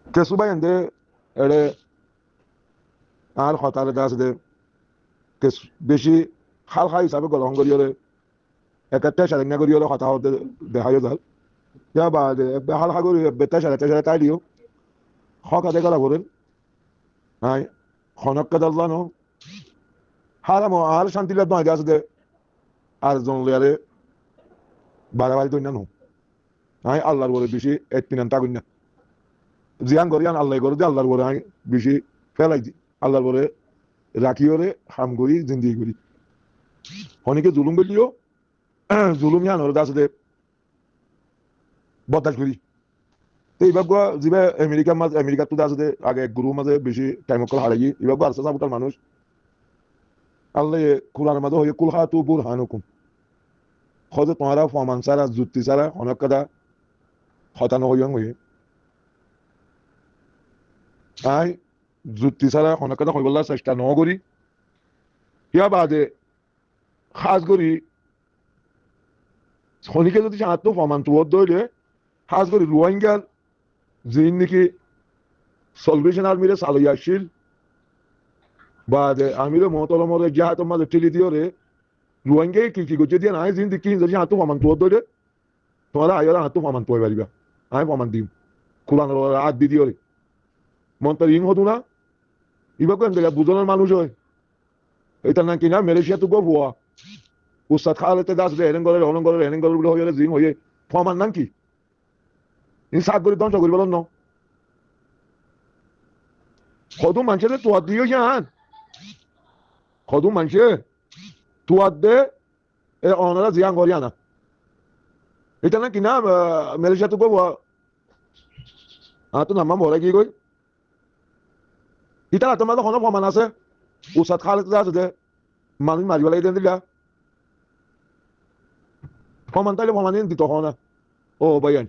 que suba ende ere আর হতারে আছে que বেশি খাল খাই হিসাবে গলহন করি হলে একটা সারেঙ্গা করি হলে হতা হতে দেখা যায় যা বা হাল খা করি বেতা সারে তাই দিও হকাতে গলা করেন আই খনককে দল্লানো হারামো আর শান্তি লাভ নয় আছে আর জনলিয়ারে বাড়াবাড়ি তো না আই আল্লাহর বলে বেশি এতমিনান তাগুন না জিয়ান করি আল্লাহ করে দিয়ে আল্লাহর বলে আমি বেশি ফেলাই দি আল্লাহর বলে রাখি ওরে হাম করি জিন্দি করি অনেকে জুলুম করলিও জুলুম জান ওর আছে বদাস করি তো এইভাগ যিবা আমেরিকার তো আছে আগে গুরুর মাঝে বেশি টাইম কল হারাই এইভাগ আছে সাবুটার মানুষ আল্লাহ কোরআনের মাঝে হয়ে কুল হাতু বুর হানুকুম খোঁজে তোমারা ফমান সারা যুক্তি সারা অনেক কথা হতানো হইয়াং হয়ে আই যুক্তি ছাড়া অনেক কথা কইবলার চেষ্টা ন করি ইয়া বাদে খাস করি শনিকে যদি আত্ম প্রমাণ তো ধরলে খাস করি রোহিঙ্গার যিনি নাকি সলভেশন আর্মিরে চালিয়ে আসছিল বাদে আমিরে মহতলমরে গিয়া হাতের মাঝে ঠেলি দিয়ে রে রোহিঙ্গাকে কি করছে দিয়ে নাই যিনি কি যদি আত্ম প্রমাণ তো ধরলে তোমার আইয়ারা আত্ম প্রমাণ পাই পারিবা আমি প্রমাণ দিম কোরআন হাত দি দিয়ে মন্ত্র ইং হতো না ইবা কেন দেখা বুঝনের মানুষ হয় এটা না কিনা মালয়েশিয়া তো গো ভুয়া উস্তাদ খালেতে দাস হেরেন গলের বলে হয়ে জিং হয়ে ফমান নাম কি ইন সাত করে ধ্বংস করি বলেন ন কত মানুষের তোয়ার দিও যান কত মানুষে তোয়ার দে অনারা জিয়াং করি আনা এটা না কিনা মালয়েশিয়া তো গো ভুয়া তো নামা ভরে কি কই ইটা তোমার কোনো প্রমাণ আছে উস্তাদ খালেতে দাস দে মানুষ মারিব লাগে দেন দিলা প্রমাণ তাইলে প্রমাণ দিন দিত না ও ভাইয়ান